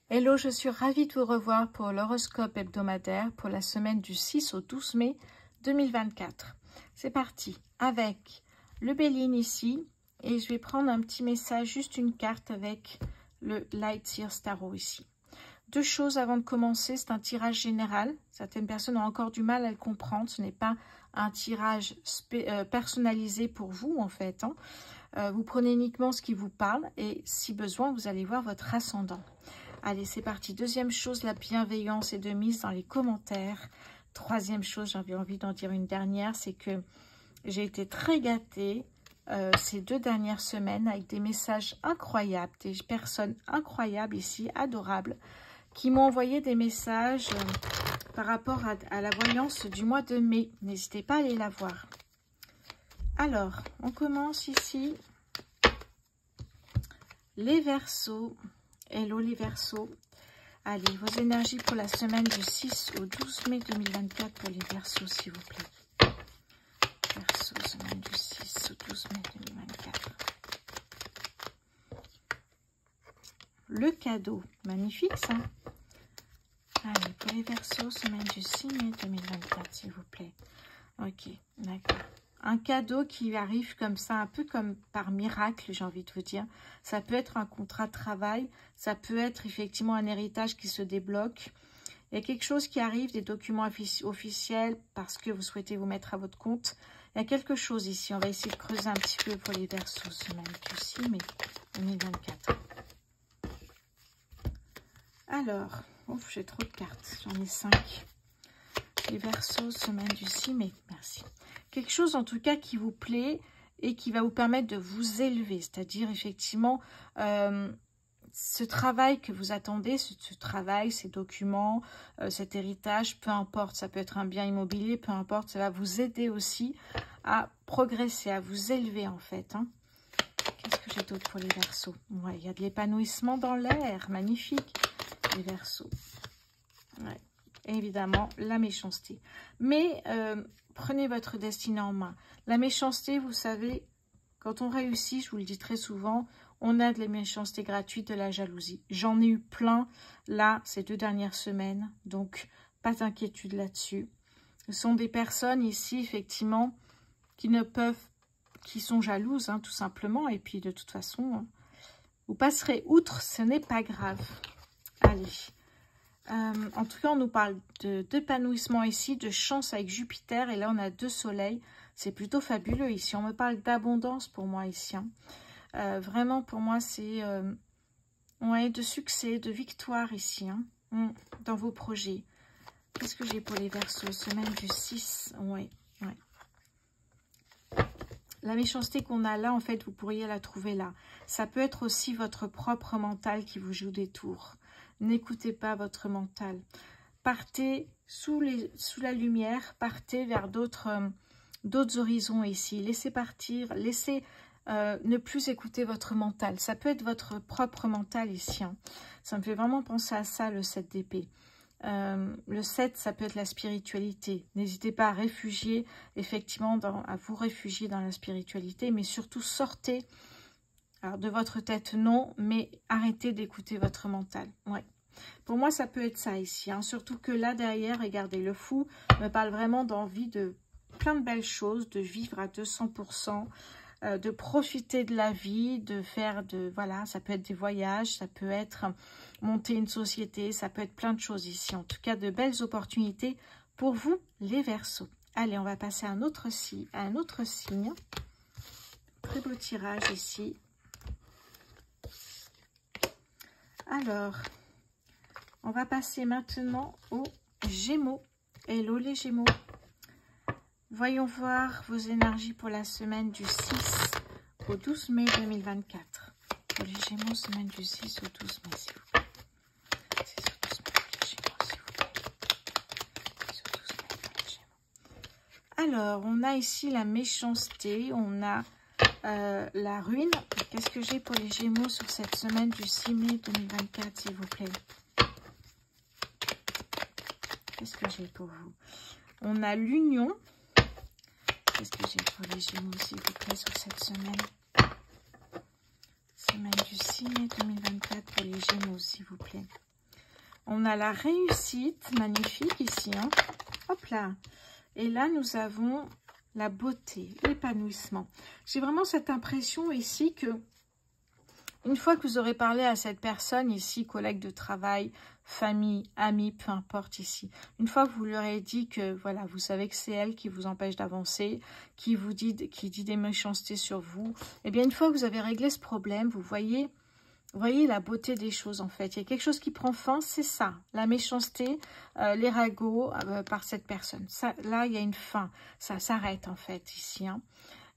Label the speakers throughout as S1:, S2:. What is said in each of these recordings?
S1: Hello, je suis ravie de vous revoir pour l'horoscope hebdomadaire pour la semaine du 6 au 12 mai 2024. C'est parti avec le Béline ici et je vais prendre un petit message, juste une carte avec le Light Seer Tarot ici. Deux choses avant de commencer, c'est un tirage général. Certaines personnes ont encore du mal à le comprendre. Ce n'est pas un tirage personnalisé pour vous en fait. Vous prenez uniquement ce qui vous parle et si besoin, vous allez voir votre ascendant. Allez, c'est parti. Deuxième chose, la bienveillance est de mise dans les commentaires. Troisième chose, j'avais envie d'en dire une dernière, c'est que j'ai été très gâtée ces 2 dernières semaines avec des messages incroyables, des personnes incroyables ici, adorables, qui m'ont envoyé des messages par rapport à la voyance du mois de mai. N'hésitez pas à aller la voir. Alors, on commence ici. Les Verseaux. Hello les Verseaux. Allez, vos énergies pour la semaine du 6 au 12 mai 2024 pour les Verseaux, s'il vous plaît. Verseaux, semaine du 6 au 12 mai 2024. Le cadeau, magnifique ça. Allez, pour les Verseaux, semaine du 6 mai 2024, s'il vous plaît. Ok, d'accord. Un cadeau qui arrive comme ça, un peu comme par miracle, j'ai envie de vous dire. Ça peut être un contrat de travail, ça peut être effectivement un héritage qui se débloque. Il y a quelque chose qui arrive, des documents officiels, parce que vous souhaitez vous mettre à votre compte. Il y a quelque chose ici, on va essayer de creuser un petit peu pour les Verseaux, semaine du 6 mai 2024. Alors, ouf, j'ai trop de cartes, j'en ai 5. Les Verseaux, semaine du 6 mai, merci. Quelque chose en tout cas qui vous plaît et qui va vous permettre de vous élever. C'est-à-dire effectivement ce travail que vous attendez, ce travail, ces documents, cet héritage, peu importe, ça peut être un bien immobilier, peu importe, ça va vous aider aussi à progresser, à vous élever en fait. Qu'est-ce que j'ai d'autre pour les Verseaux? Ouais, il y a de l'épanouissement dans l'air, magnifique, les Verseaux. Ouais. Évidemment, la méchanceté. Mais prenez votre destinée en main. La méchanceté, vous savez, quand on réussit, je vous le dis très souvent, on a de la méchanceté gratuite, de la jalousie. J'en ai eu plein, là, ces 2 dernières semaines. Donc, pas d'inquiétude là-dessus. Ce sont des personnes ici, effectivement, qui sont jalouses, tout simplement. Et puis, de toute façon, vous passerez outre, ce n'est pas grave. Allez. En tout cas, on nous parle d'épanouissement ici, de chance avec Jupiter. Et là, on a 2 soleils. C'est plutôt fabuleux ici. On me parle d'abondance pour moi ici. Vraiment, pour moi, c'est ouais, de succès, de victoire ici. Dans vos projets. Qu'est-ce que j'ai pour les Verseaux? Semaine du 6. Ouais, ouais. La méchanceté qu'on a là, en fait, vous pourriez la trouver là. Ça peut être aussi votre propre mental qui vous joue des tours. N'écoutez pas votre mental. Partez sous la lumière, partez vers d'autres horizons ici. Laissez partir, laissez ne plus écouter votre mental. Ça peut être votre propre mental ici. Ça me fait vraiment penser à ça, le 7 d'épée. Le 7, ça peut être la spiritualité. N'hésitez pas à réfugier, effectivement, à vous réfugier dans la spiritualité, mais surtout sortez. Alors, de votre tête, non, mais arrêtez d'écouter votre mental. Ouais. Pour moi, ça peut être ça ici. Surtout que là, derrière, regardez, le fou me parle vraiment d'envie de plein de belles choses, de vivre à 200%, de profiter de la vie, de faire voilà, ça peut être des voyages, ça peut être monter une société, ça peut être plein de choses ici. En tout cas, de belles opportunités pour vous, les Verseaux. Allez, on va passer à un autre signe. Très beau tirage ici. Alors, on va passer maintenant aux Gémeaux. Hello les Gémeaux. Voyons voir vos énergies pour la semaine du 6 au 12 mai 2024. Pour les Gémeaux, semaine du 6 au 12 mai, s'il vous plaît. 6 au 12 mai pour les Gémeaux, s'il vous plaît. 6 au 12 mai pour les Gémeaux. Alors, on a ici la méchanceté, on a la ruine. Qu'est-ce que j'ai pour les Gémeaux sur cette semaine du 6 mai 2024, s'il vous plaît? Qu'est-ce que j'ai pour vous? On a l'union. Qu'est-ce que j'ai pour les Gémeaux, s'il vous plaît, sur cette semaine? Semaine du 6 mai 2024 pour les Gémeaux, s'il vous plaît. On a la réussite, magnifique ici. Hein. Hop là. Et là, nous avons la beauté, l'épanouissement. J'ai vraiment cette impression ici que, une fois que vous aurez parlé à cette personne ici, collègue de travail, famille, ami, peu importe ici, une fois que vous leur avez dit que, voilà, vous savez que c'est elle qui vous empêche d'avancer, qui dit des méchancetés sur vous, eh bien, une fois que vous avez réglé ce problème, vous voyez la beauté des choses, en fait. Il y a quelque chose qui prend fin, c'est ça. La méchanceté, les ragots par cette personne. Ça, là, il y a une fin. Ça s'arrête, en fait, ici. Hein.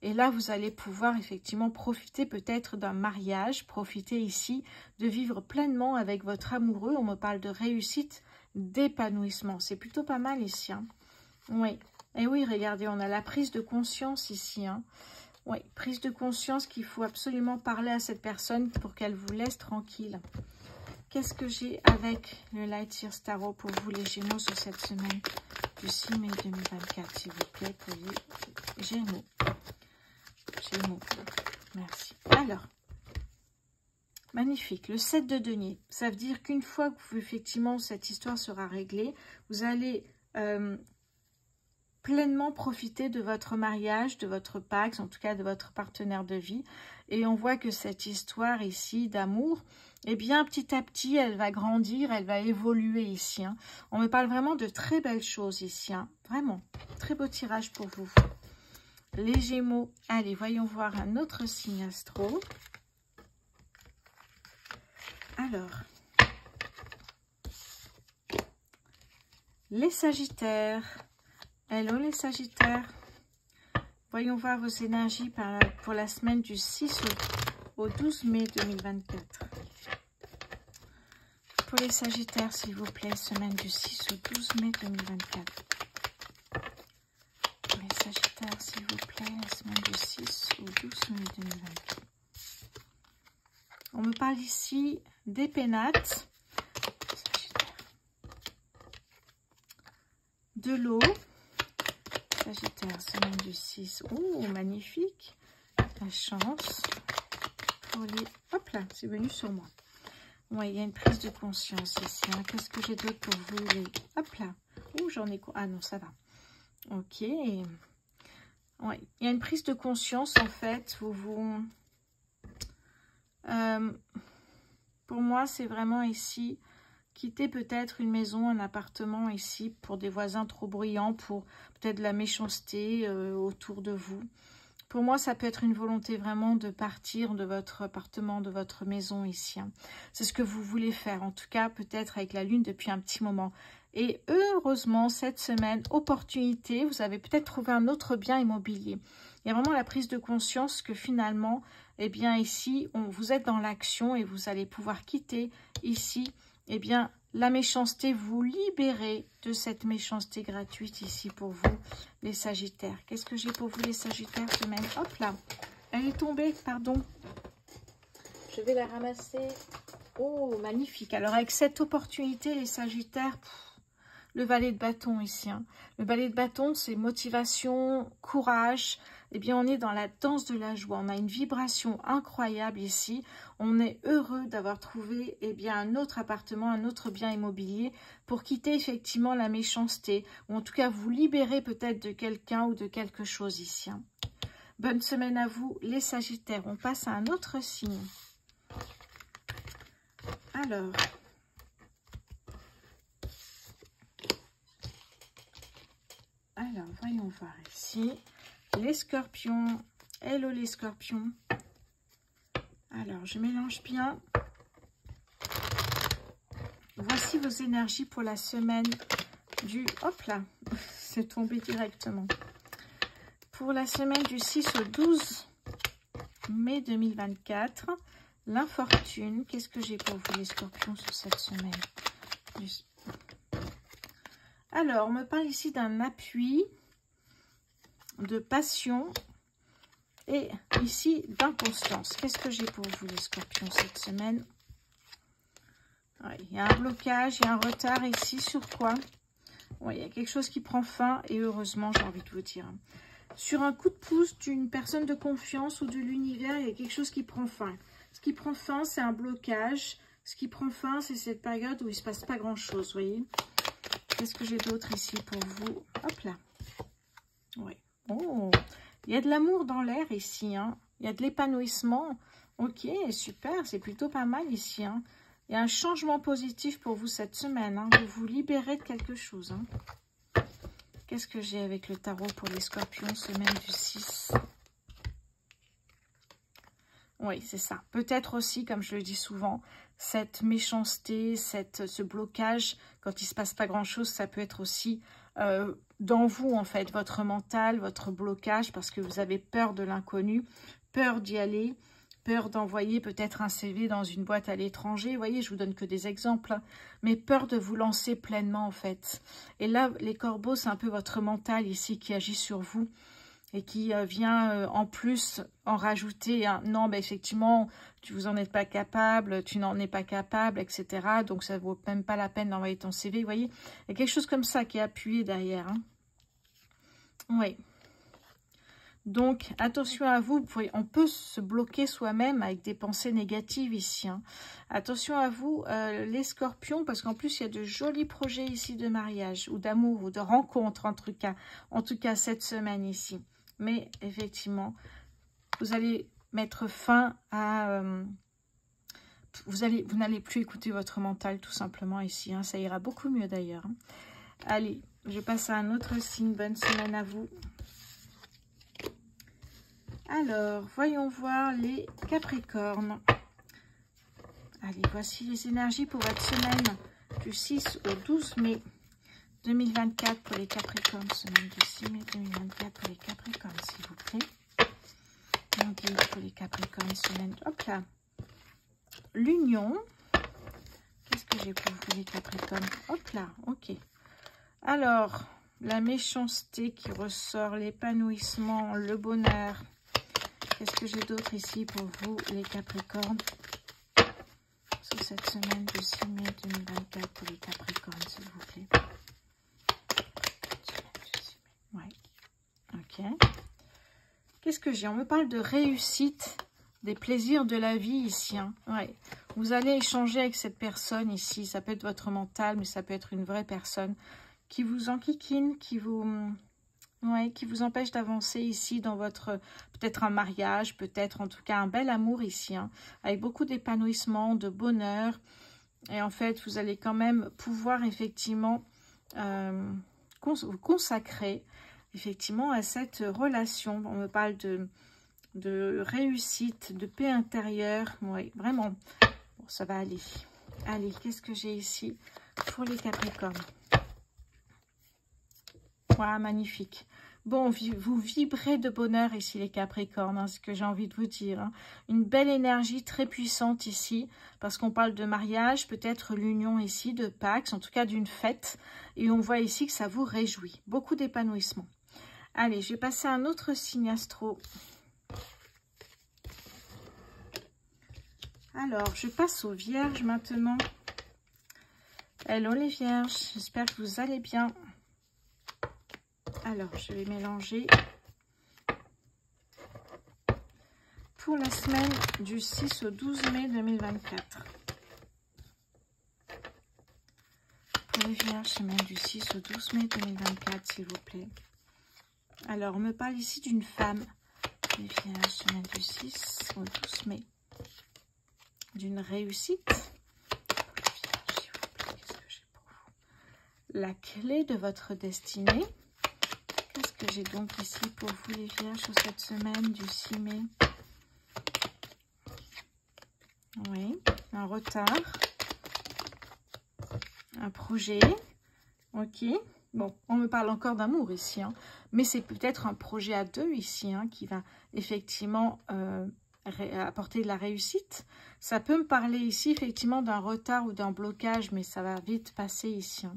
S1: Et là, vous allez pouvoir, effectivement, profiter peut-être d'un mariage. Profiter, ici, de vivre pleinement avec votre amoureux. On me parle de réussite, d'épanouissement. C'est plutôt pas mal, ici. Hein. Oui. Et oui, regardez, on a la prise de conscience, ici. Hein. Oui, prise de conscience qu'il faut absolument parler à cette personne pour qu'elle vous laisse tranquille. Qu'est-ce que j'ai avec le Light Year Tarot pour vous, les Gémeaux, sur cette semaine du 6 mai 2024, s'il vous plaît, pour les Gémeaux. Gémeaux, merci. Alors, magnifique, le 7 de denier. Ça veut dire qu'une fois que, effectivement, cette histoire sera réglée, vous allez... pleinement profiter de votre mariage, de votre pacte, en tout cas de votre partenaire de vie. Et on voit que cette histoire ici d'amour, eh bien petit à petit, elle va grandir, elle va évoluer ici. Hein. On me parle vraiment de très belles choses ici. Hein. Vraiment, très beau tirage pour vous. Les Gémeaux, allez, voyons voir un autre signe astro. Alors, les Sagittaires. Hello les Sagittaires, voyons voir vos énergies pour la semaine du 6 au 12 mai 2024. Pour les Sagittaires, s'il vous plaît, semaine du 6 au 12 mai 2024. Pour les Sagittaires, s'il vous plaît, la semaine du 6 au 12 mai 2024. On me parle ici des pénates, de l'eau. Sagittaire, semaine du 6. Oh, magnifique. La chance. Pour les... Hop là, c'est venu sur moi. Ouais, il y a une prise de conscience ici. Hein. Qu'est-ce que j'ai d'autre pour vous les... Hop là. Oh, j'en ai quoi? Ah non, ça va. Ok. Ouais, il y a une prise de conscience, en fait. Pour moi, c'est vraiment ici... Quitter peut-être une maison, un appartement ici pour des voisins trop bruyants, pour peut-être de la méchanceté autour de vous. Pour moi, ça peut être une volonté vraiment de partir de votre appartement, de votre maison ici. Hein. C'est ce que vous voulez faire, en tout cas peut-être avec la lune depuis un petit moment. Et heureusement, cette semaine, opportunité, vous avez peut-être trouvé un autre bien immobilier. Il y a vraiment la prise de conscience que finalement, eh bien ici, vous êtes dans l'action et vous allez pouvoir quitter ici, eh bien, la méchanceté, vous libérez de cette méchanceté gratuite ici pour vous, les Sagittaires. Qu'est-ce que j'ai pour vous, les Sagittaires, semaine? Hop là, elle est tombée, pardon. Je vais la ramasser. Oh, magnifique. Alors, avec cette opportunité, les Sagittaires, le valet de bâton ici. Hein. Le valet de bâton, c'est motivation, courage. Eh bien, on est dans la danse de la joie. On a une vibration incroyable ici. On est heureux d'avoir trouvé eh bien, un autre appartement, un autre bien immobilier pour quitter effectivement la méchanceté. Ou en tout cas, vous libérer peut-être de quelqu'un ou de quelque chose ici. Hein. Bonne semaine à vous, les Sagittaires. On passe à un autre signe. Alors... voyons voir ici. Les Scorpions. Hello les Scorpions. Alors, je mélange bien. Voici vos énergies pour la semaine du... Hop là, c'est tombé directement. Pour la semaine du 6 au 12 mai 2024, l'infortune. Qu'est-ce que j'ai pour vous les Scorpions sur cette semaine? Alors, on me parle ici d'un appui, de passion et ici d'inconstance. Qu'est-ce que j'ai pour vous les Scorpions cette semaine? Ouais, il y a un blocage, il y a un retard ici sur quoi? Ouais, il y a quelque chose qui prend fin et heureusement, j'ai envie de vous dire. Sur un coup de pouce d'une personne de confiance ou de l'univers, il y a quelque chose qui prend fin. Ce qui prend fin, c'est un blocage, Ce qui prend fin, c'est cette période où il ne se passe pas grand-chose, vous voyez. Qu'est-ce que j'ai d'autre ici pour vous? Hop là. Oui. Oh, il y a de l'amour dans l'air ici, hein. Il y a de l'épanouissement. Ok, super, c'est plutôt pas mal ici, hein. Il y a un changement positif pour vous cette semaine, hein. Vous vous libérez de quelque chose, hein. Qu'est-ce que j'ai avec le tarot pour les scorpions, semaine du 6? Oui, c'est ça. Peut-être aussi, comme je le dis souvent, cette méchanceté, ce blocage, quand il ne se passe pas grand-chose, ça peut être aussi dans vous, en fait, votre mental, votre blocage, parce que vous avez peur de l'inconnu, peur d'y aller, peur d'envoyer peut-être un CV dans une boîte à l'étranger. Vous voyez, je vous donne que des exemples, hein, mais peur de vous lancer pleinement, en fait. Et là, les corbeaux, c'est un peu votre mental ici qui agit sur vous. Et qui vient en plus en rajouter un non, ben effectivement, vous n'en êtes pas capable, tu n'en es pas capable, etc. Donc, ça ne vaut même pas la peine d'envoyer ton CV, vous voyez. Il y a quelque chose comme ça qui est appuyé derrière. Hein. Oui. Donc, attention à vous, on peut se bloquer soi-même avec des pensées négatives ici. Hein. Attention à vous, les scorpions, parce qu'en plus, il y a de jolis projets ici de mariage, ou d'amour, ou de rencontre, en tout cas cette semaine ici. Mais effectivement, vous allez mettre fin à... vous n'allez plus écouter votre mental tout simplement ici. Hein. Ça ira beaucoup mieux d'ailleurs. Hein. Allez, je passe à un autre signe. Bonne semaine à vous. Alors, voyons voir les Capricornes. Allez, voici les énergies pour votre semaine du 6 au 12 mai 2024 pour les Capricornes. Semaine du 6 mai 2024 pour les Capricornes, s'il vous plaît. Donc, pour les Capricornes, semaine... Hop là. L'union. Qu'est-ce que j'ai pour vous, les Capricornes? Hop là, ok. Alors, la méchanceté qui ressort, l'épanouissement, le bonheur. Qu'est-ce que j'ai d'autre ici pour vous, les Capricornes? Sur cette semaine du 6 mai 2024 pour les Capricornes, s'il vous plaît. Ouais. Ok. Qu'est-ce que j'ai? On me parle de réussite, des plaisirs de la vie ici. Hein. Ouais. Vous allez échanger avec cette personne ici. Ça peut être votre mental, mais ça peut être une vraie personne qui vous enquiquine, qui vous empêche d'avancer ici dans votre, peut-être un mariage, peut-être en tout cas un bel amour ici, hein, avec beaucoup d'épanouissement, de bonheur. Et en fait, vous allez quand même pouvoir effectivement vous consacrer effectivement à cette relation. On me parle de réussite, de paix intérieure. Oui, vraiment, bon, ça va aller. Allez, qu'est-ce que j'ai ici pour les Capricornes? Voilà, magnifique. Bon, vous vibrez de bonheur ici, les Capricornes, hein, c'est ce que j'ai envie de vous dire. Hein. Une belle énergie très puissante ici, parce qu'on parle de mariage, peut-être l'union ici, de Pax, en tout cas d'une fête. Et on voit ici que ça vous réjouit. Beaucoup d'épanouissement. Allez, je vais passer à un autre signe astro. Alors, je passe aux Vierges maintenant. Hello les Vierges, j'espère que vous allez bien. Alors, je vais mélanger pour la semaine du 6 au 12 mai 2024. Pour les Vierges, semaine du 6 au 12 mai 2024, s'il vous plaît. Alors, on me parle ici d'une femme. Les Vierges, semaine du 6 au 12 mai. D'une réussite. Pour les Vierges, s'il vous plaît, qu'est-ce que j'ai pour vous? La clé de votre destinée. Qu'est-ce que j'ai donc ici pour vous, les Vierges, sur cette semaine du 6 mai? Oui, un retard. Un projet. Ok. Bon, on me parle encore d'amour ici, hein, mais c'est peut-être un projet à deux ici, hein, qui va effectivement apporter de la réussite. Ça peut me parler ici effectivement d'un retard ou d'un blocage, mais ça va vite passer ici. Hein.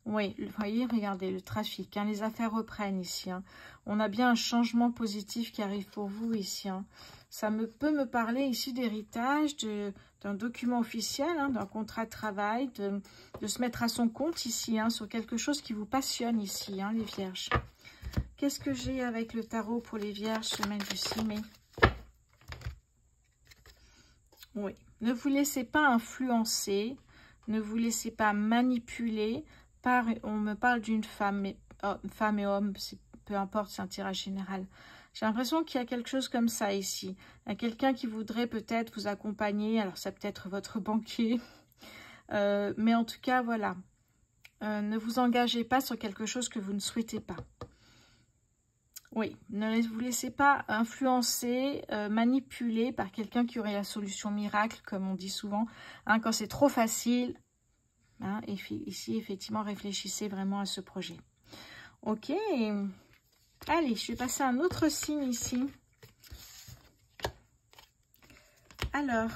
S1: Oui, vous voyez, regardez, le trafic, hein, les affaires reprennent ici. Hein. On a bien un changement positif qui arrive pour vous ici. Hein. Ça peut me parler ici d'héritage, d'un document officiel, hein, d'un contrat de travail, de se mettre à son compte ici, hein, sur quelque chose qui vous passionne ici, hein, les Vierges. Qu'est-ce que j'ai avec le tarot pour les Vierges, semaine du 6 mai? Oui, Ne vous laissez pas influencer, ne vous laissez pas manipuler par, on me parle d'une femme, femme et homme, peu importe, c'est un tirage général. J'ai l'impression qu'il y a quelque chose comme ça ici. Il y a quelqu'un qui voudrait peut-être vous accompagner, alors ça peut être votre banquier, mais en tout cas, voilà. Ne vous engagez pas sur quelque chose que vous ne souhaitez pas. Oui, ne vous laissez pas influencer, manipuler par quelqu'un qui aurait la solution miracle, comme on dit souvent. Hein, quand c'est trop facile, hein, et ici, effectivement, réfléchissez vraiment à ce projet. Ok, allez, je vais passer à un autre signe ici. Alors,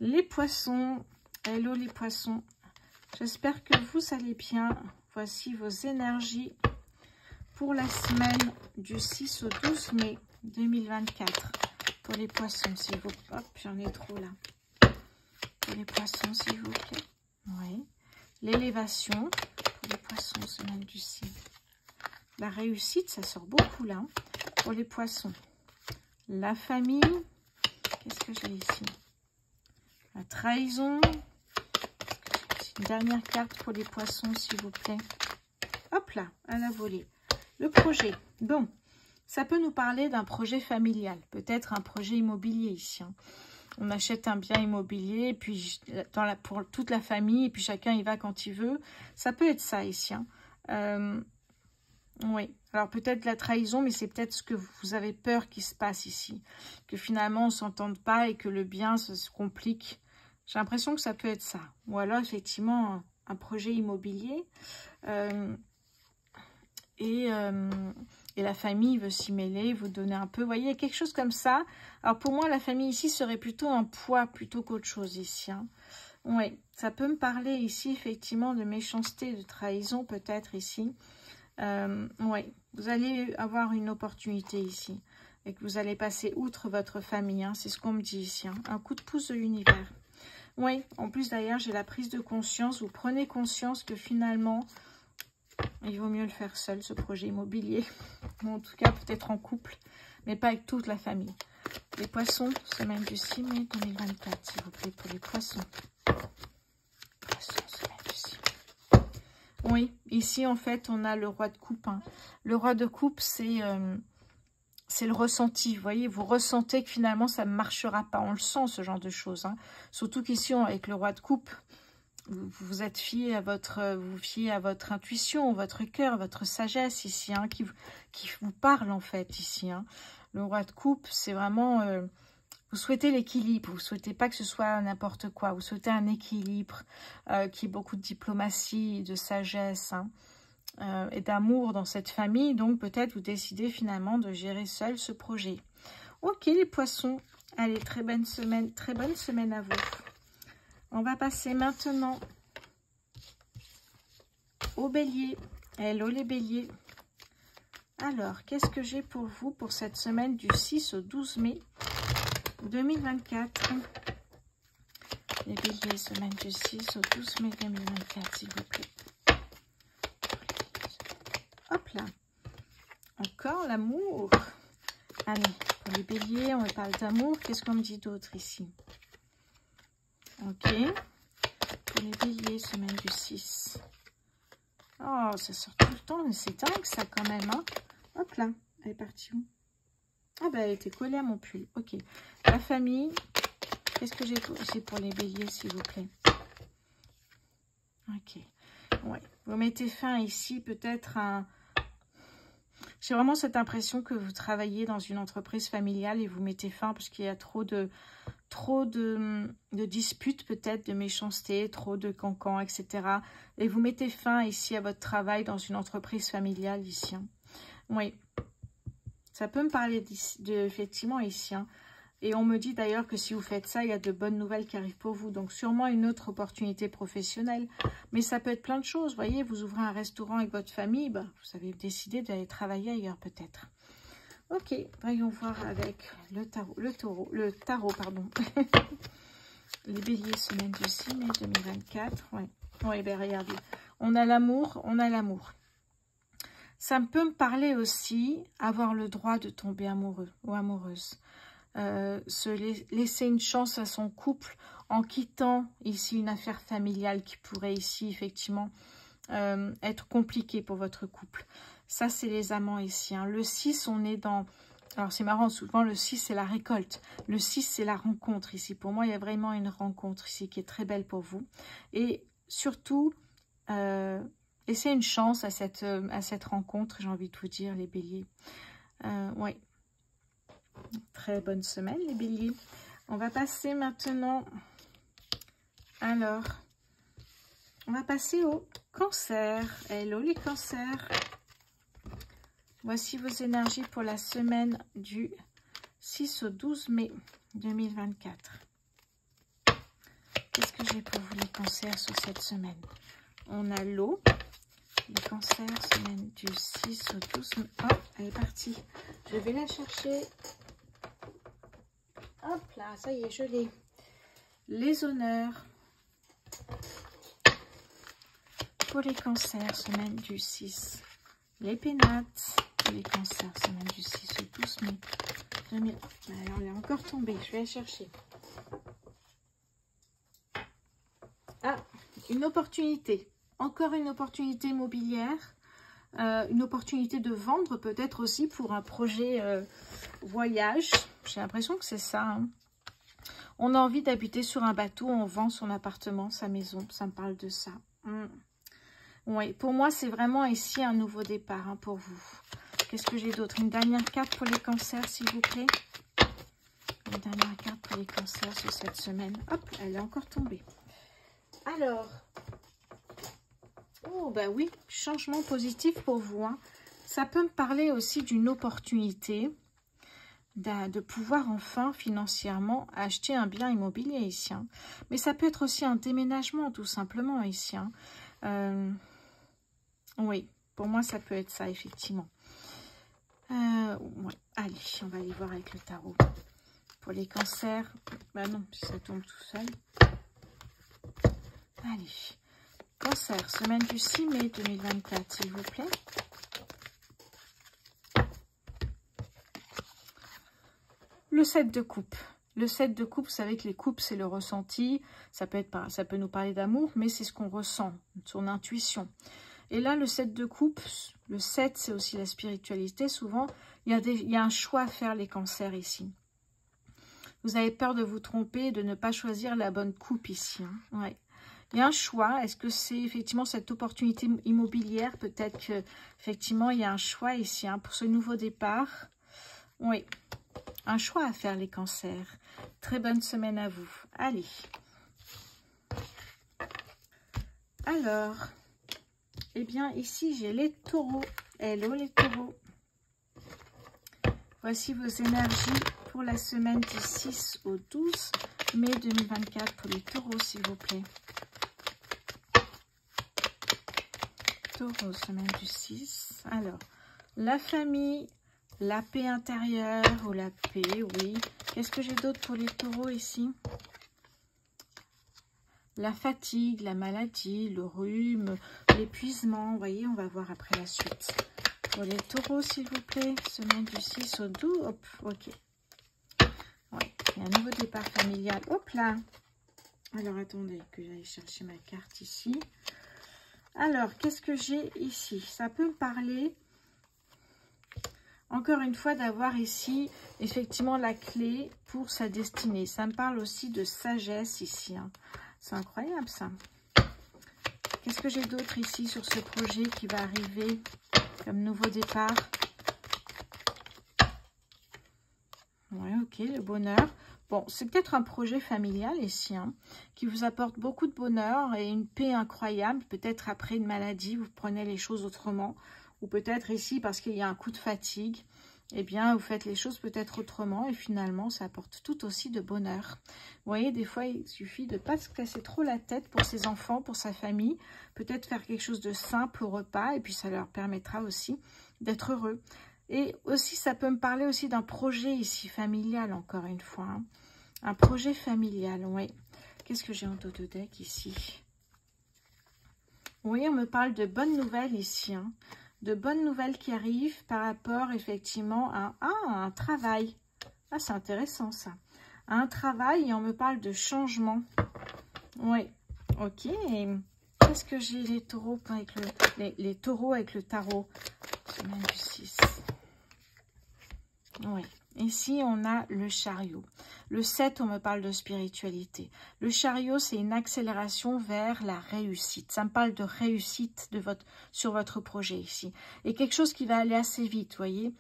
S1: les poissons, hello les poissons, j'espère que vous allez bien. Voici vos énergies pour la semaine du 6 au 12 mai 2024. Pour les poissons, s'il vous plaît. Hop, j'en ai trop là. Pour les poissons, s'il vous plaît. Oui. L'élévation. Pour les poissons, semaine du 6. La réussite, ça sort beaucoup là. Pour les poissons. La famille. Qu'est-ce que j'ai ici? La trahison. Une dernière carte pour les poissons, s'il vous plaît. Hop là, à la volée. Le projet. Bon, ça peut nous parler d'un projet familial. Peut-être un projet immobilier ici. Hein. On achète un bien immobilier, puis pour toute la famille, et puis chacun y va quand il veut. Ça peut être ça ici. Hein. Oui, alors peut-être la trahison, mais c'est peut-être ce que vous avez peur qu'il se passe ici. Que finalement, on ne s'entende pas et que le bien se complique. J'ai l'impression que ça peut être ça. Ou alors, effectivement, un projet immobilier. Et la famille veut s'y mêler, vous donner un peu. Vous voyez, quelque chose comme ça. Alors, pour moi, la famille ici serait plutôt un poids plutôt qu'autre chose ici. Hein. Oui, ça peut me parler ici, effectivement, de méchanceté, de trahison, peut-être ici. Oui, vous allez avoir une opportunité ici. Et que vous allez passer outre votre famille. Hein. C'est ce qu'on me dit ici. Hein. Un coup de pouce de l'univers. Oui, en plus, d'ailleurs, j'ai la prise de conscience. Vous prenez conscience que finalement... il vaut mieux le faire seul, ce projet immobilier. Ou en tout cas, peut-être en couple, mais pas avec toute la famille. Les poissons, semaine du 6 mai 2024, s'il vous plaît, pour les poissons. Poissons, semaine du 6 mai. Oui, ici, en fait, on a le roi de coupe. Hein. Le roi de coupe, c'est le ressenti. Vous voyez, vous ressentez que finalement, ça ne marchera pas. On le sent, ce genre de choses. Hein. Surtout qu'ici, avec le roi de coupe, vous êtes fié à votre intuition, votre cœur, votre sagesse ici, hein, qui vous parle en fait ici. Hein. Le roi de coupe, c'est vraiment, vous souhaitez l'équilibre, vous souhaitez pas que ce soit n'importe quoi, vous souhaitez un équilibre, qui ait beaucoup de diplomatie, de sagesse, hein, et d'amour dans cette famille. Donc peut-être vous décidez finalement de gérer seul ce projet. Ok les poissons, allez, très bonne semaine à vous. On va passer maintenant au bélier. Hello les béliers. Alors, qu'est-ce que j'ai pour vous pour cette semaine du 6 au 12 mai 2024? Les béliers, semaine du 6 au 12 mai 2024, s'il vous plaît. Hop là. Encore l'amour. Allez, pour les béliers, on parle d'amour. Qu'est-ce qu'on me dit d'autre ici? Ok. Pour les béliers, semaine du 6. Oh, ça sort tout le temps, mais c'est dingue ça quand même. Hein. Hop là, elle est partie où? Ah ben, elle était collée à mon pull. Ok. La famille. Qu'est-ce que j'ai pour les béliers, s'il vous plaît? Ok. Ouais. Vous mettez fin ici, peut-être à... J'ai vraiment cette impression que vous travaillez dans une entreprise familiale et vous mettez fin parce qu'il y a trop de disputes, peut-être, de méchanceté, trop de cancans, etc. Et vous mettez fin ici à votre travail dans une entreprise familiale ici. Hein. Oui. Ça peut me parler effectivement ici. Hein. Et on me dit d'ailleurs que si vous faites ça, il y a de bonnes nouvelles qui arrivent pour vous. Donc sûrement une autre opportunité professionnelle. Mais ça peut être plein de choses. Vous voyez, vous ouvrez un restaurant avec votre famille, bah, vous avez décidé d'aller travailler ailleurs peut-être. Ok, voyons voir avec le tarot, pardon. Les béliers, semaine du 6 mai 2024. Ouais, ben regardez. On a l'amour, on a l'amour. Ça peut me parler aussi, avoir le droit de tomber amoureux ou amoureuse. laisser une chance à son couple en quittant ici une affaire familiale qui pourrait ici effectivement être compliquée pour votre couple. Ça, c'est les amants ici. Hein. Le 6, on est dans... Alors, c'est marrant, souvent le 6, c'est la récolte. Le 6, c'est la rencontre ici. Pour moi, il y a vraiment une rencontre ici qui est très belle pour vous. Et surtout, laissez une chance à cette rencontre, j'ai envie de vous dire, les béliers. Oui. Très bonne semaine, les béliers. On va passer maintenant... Alors, on va passer au cancer. Hello, les cancers. Voici vos énergies pour la semaine du 6 au 12 mai 2024. Qu'est-ce que j'ai pour vous, les cancers, sur cette semaine? On a l'eau. Les cancers, semaine du 6 au 12 mai. Hop, elle est partie. Je vais la chercher. Hop là, ça y est, je l'ai. Les honneurs. Pour les cancers, semaine du 6. Les pénates. Pour les cancers, semaine du 6 au 12 mai 2000. Alors, elle est encore tombée. Je vais la chercher. Ah, une opportunité. Encore une opportunité immobilière. Une opportunité de vendre peut-être aussi pour un projet voyage. J'ai l'impression que c'est ça. Hein. On a envie d'habiter sur un bateau. On vend son appartement, sa maison. Ça me parle de ça. Oui, pour moi, c'est vraiment ici un nouveau départ hein, pour vous. Qu'est-ce que j'ai d'autre? Une dernière carte pour les cancers, s'il vous plaît. Une dernière carte pour les cancers sur cette semaine. Hop, elle est encore tombée. Alors, oh bah oui, changement positif pour vous. Hein. Ça peut me parler aussi d'une opportunité de pouvoir enfin financièrement acheter un bien immobilier ici. Hein. Mais ça peut être aussi un déménagement tout simplement ici. Hein. Oui, pour moi ça peut être ça effectivement. Ouais. Allez, on va aller voir avec le tarot. Pour les cancers, bah non, si ça tombe tout seul. Allez, cancer, semaine du 6 mai 2024, s'il vous plaît. Le 7 de coupe. Le 7 de coupe, vous savez que les coupes, c'est le ressenti. Ça peut nous parler d'amour, mais c'est ce qu'on ressent, son intuition. Et là, le 7 de coupe, le 7, c'est aussi la spiritualité. Souvent, il y a un choix à faire, les cancers, ici. Vous avez peur de vous tromper, de ne pas choisir la bonne coupe ici. Hein. Ouais. Il y a un choix. Est-ce que c'est effectivement cette opportunité immobilière? Peut-être qu'effectivement, il y a un choix ici hein, pour ce nouveau départ. Oui. Un choix à faire, les cancers. Très bonne semaine à vous. Allez. Alors, eh bien, ici, j'ai les taureaux. Hello, les taureaux. Voici vos énergies pour la semaine du 6 au 12 mai 2024 pour les taureaux, s'il vous plaît. Taureau, semaine du 6. Alors, la famille... La paix intérieure ou la paix, oui. Qu'est-ce que j'ai d'autre pour les taureaux ici? La fatigue, la maladie, le rhume, l'épuisement. Vous voyez, on va voir après la suite. Pour les taureaux, s'il vous plaît, semaine du 6 au 12. Hop, ok. Ouais, il y a un nouveau départ familial. Hop là. Alors, attendez que j'aille chercher ma carte ici. Alors, qu'est-ce que j'ai ici? Ça peut me parler... Encore une fois, d'avoir ici, effectivement, la clé pour sa destinée. Ça me parle aussi de sagesse ici. Hein. C'est incroyable, ça. Qu'est-ce que j'ai d'autre ici sur ce projet qui va arriver comme nouveau départ? Oui, ok, le bonheur. Bon, c'est peut-être un projet familial ici, hein, qui vous apporte beaucoup de bonheur et une paix incroyable. Peut-être après une maladie, vous prenez les choses autrement. Ou peut-être ici, parce qu'il y a un coup de fatigue, eh bien, vous faites les choses peut-être autrement. Et finalement, ça apporte tout aussi de bonheur. Vous voyez, des fois, il suffit de ne pas se casser trop la tête pour ses enfants, pour sa famille. Peut-être faire quelque chose de simple au repas. Et puis, ça leur permettra aussi d'être heureux. Et aussi, ça peut me parler aussi d'un projet ici, familial, encore une fois. Hein. Un projet familial, oui. Qu'est-ce que j'ai en dos de deck ici? Oui, on me parle de bonnes nouvelles ici, hein. De bonnes nouvelles qui arrivent par rapport effectivement à un travail. Ah, c'est intéressant ça. Un travail et on me parle de changement. Oui, ok. Et qu'est-ce que j'ai les taureaux avec les taureaux avec le tarot? Semaine du 6. Oui. Ici, on a le chariot. Le 7, on me parle de spiritualité. Le chariot, c'est une accélération vers la réussite. Ça me parle de réussite sur votre projet ici. Et quelque chose qui va aller assez vite, vous voyez.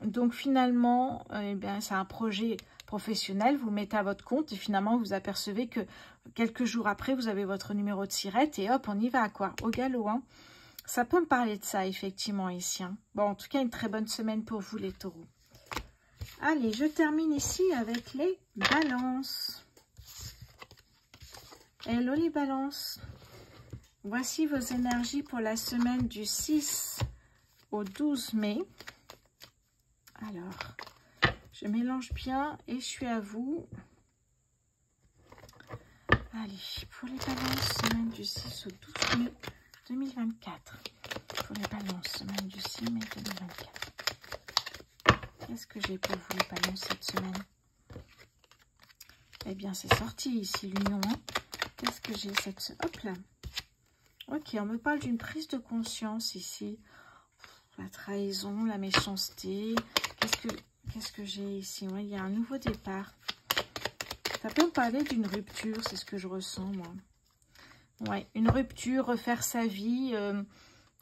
S1: Donc, finalement, eh bien, c'est un projet professionnel. Vous mettez à votre compte et finalement, vous apercevez que quelques jours après, vous avez votre numéro de sirette et hop, on y va, quoi, au galop, hein. Ça peut me parler de ça, effectivement, ici, hein. Bon, en tout cas, une très bonne semaine pour vous, les taureaux. Allez, je termine ici avec les balances. Hello les balances. Voici vos énergies pour la semaine du 6 au 12 mai. Alors, je mélange bien et je suis à vous. Allez, pour les balances, semaine du 6 au 12 mai 2024. Pour les balances, semaine du 6 mai 2024. Qu'est-ce que j'ai pour vous, les balances, cette semaine? Eh bien, c'est sorti ici, l'union. Hein. Qu'est-ce que j'ai cette semaine? Hop là. Ok, on me parle d'une prise de conscience ici. La trahison, la méchanceté. Qu'est-ce que j'ai ici? Ouais, il y a un nouveau départ. Ça peut me parler d'une rupture, c'est ce que je ressens, moi. Ouais, une rupture, refaire sa vie.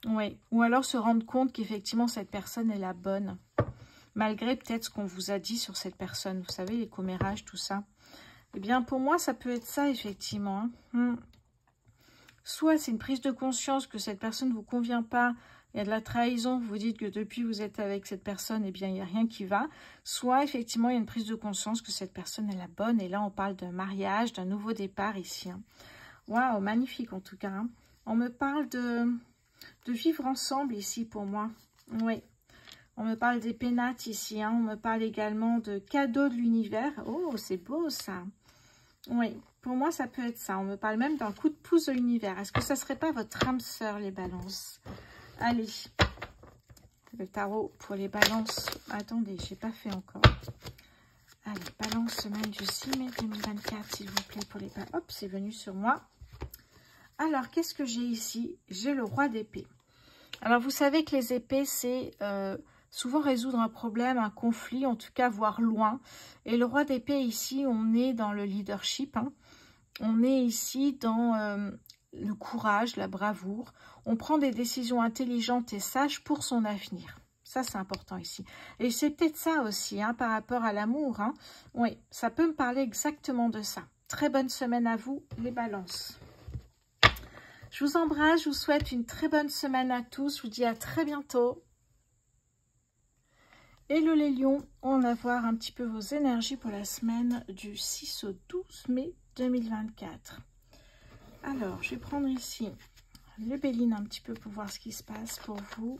S1: Ouais. Ou alors se rendre compte qu'effectivement, cette personne est la bonne. Malgré peut-être ce qu'on vous a dit sur cette personne. Vous savez, les commérages, tout ça. Eh bien, pour moi, ça peut être ça, effectivement. Soit c'est une prise de conscience que cette personne ne vous convient pas. Il y a de la trahison. Vous vous dites que depuis vous êtes avec cette personne, eh bien, il n'y a rien qui va. Soit, effectivement, il y a une prise de conscience que cette personne est la bonne. Et là, on parle d'un mariage, d'un nouveau départ ici. Hein. Waouh, magnifique, en tout cas. Hein. On me parle de vivre ensemble ici, pour moi. Oui. On me parle des pénates ici, hein. On me parle également de cadeaux de l'univers. Oh, c'est beau ça. Oui, pour moi, ça peut être ça. On me parle même d'un coup de pouce de l'univers. Est-ce que ça ne serait pas votre âme sœur, les balances? Allez, le tarot pour les balances. Attendez, je n'ai pas fait encore. Allez, balance semaine du 6 mai 2024, s'il vous plaît, pour les balances. Hop, c'est venu sur moi. Alors, qu'est-ce que j'ai ici? J'ai le roi d'épée. Alors, vous savez que les épées, c'est... souvent résoudre un problème, un conflit, en tout cas voir loin. Et le roi d'épée ici, on est dans le leadership. Hein. On est ici dans le courage, la bravoure. On prend des décisions intelligentes et sages pour son avenir. Ça, c'est important ici. Et c'est peut-être ça aussi, hein, par rapport à l'amour. Hein. Oui, ça peut me parler exactement de ça. Très bonne semaine à vous, les balances. Je vous embrasse, je vous souhaite une très bonne semaine à tous. Je vous dis à très bientôt. Hello les lions, on va voir un petit peu vos énergies pour la semaine du 6 au 12 mai 2024. Alors, je vais prendre ici les Bélines un petit peu pour voir ce qui se passe pour vous.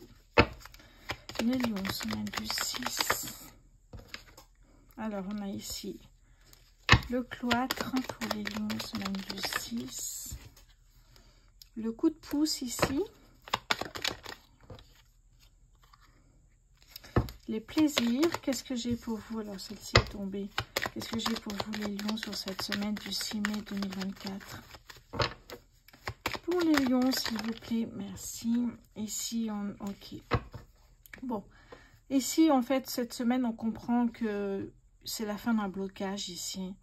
S1: Les lions, semaine du 6. Alors, on a ici le cloître pour les lions, semaine du 6. Le coup de pouce ici. Les plaisirs, qu'est-ce que j'ai pour vous? Alors, celle-ci est tombée. Qu'est-ce que j'ai pour vous, les lions, sur cette semaine du 6 mai 2024? Pour les lions, s'il vous plaît, merci. Ici, ok. Bon, ici, en fait, cette semaine, on comprend que c'est la fin d'un blocage ici.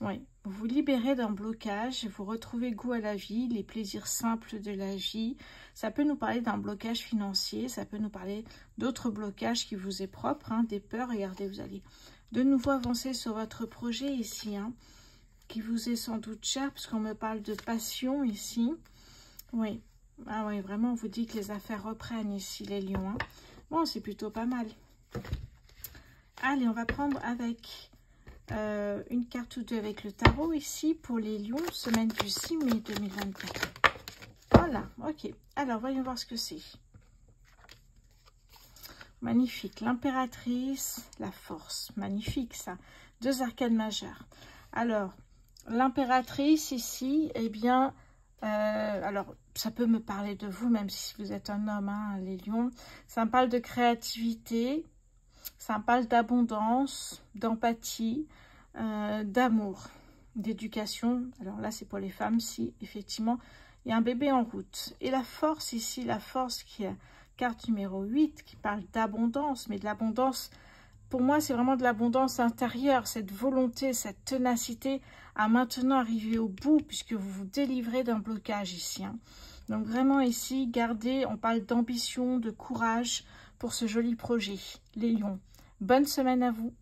S1: Oui, vous vous libérez d'un blocage, vous retrouvez goût à la vie, les plaisirs simples de la vie. Ça peut nous parler d'un blocage financier, ça peut nous parler d'autres blocages qui vous est propre, hein, des peurs. Regardez, vous allez de nouveau avancer sur votre projet ici, hein, qui vous est sans doute cher, puisqu'on me parle de passion ici. Oui, ah oui, vraiment, on vous dit que les affaires reprennent ici, les lions. Hein. Bon, c'est plutôt pas mal. Allez, on va prendre avec... une carte ou deux avec le tarot ici pour les lions, semaine du 6 mai 2024. Voilà, ok. Alors, voyons voir ce que c'est. Magnifique. L'impératrice, la force. Magnifique, ça. Deux arcanes majeures. Alors, l'impératrice ici, eh bien, alors, ça peut me parler de vous, même si vous êtes un homme, hein, les lions. Ça me parle de créativité. Ça parle d'abondance, d'empathie, d'amour, d'éducation. Alors là, c'est pour les femmes, si effectivement, il y a un bébé en route. Et la force ici, la force qui est carte numéro 8, qui parle d'abondance, mais de l'abondance, pour moi, c'est vraiment de l'abondance intérieure, cette volonté, cette ténacité à maintenant arriver au bout, puisque vous vous délivrez d'un blocage ici. Hein. Donc vraiment ici, gardez, on parle d'ambition, de courage pour ce joli projet. Les lions, bonne semaine à vous.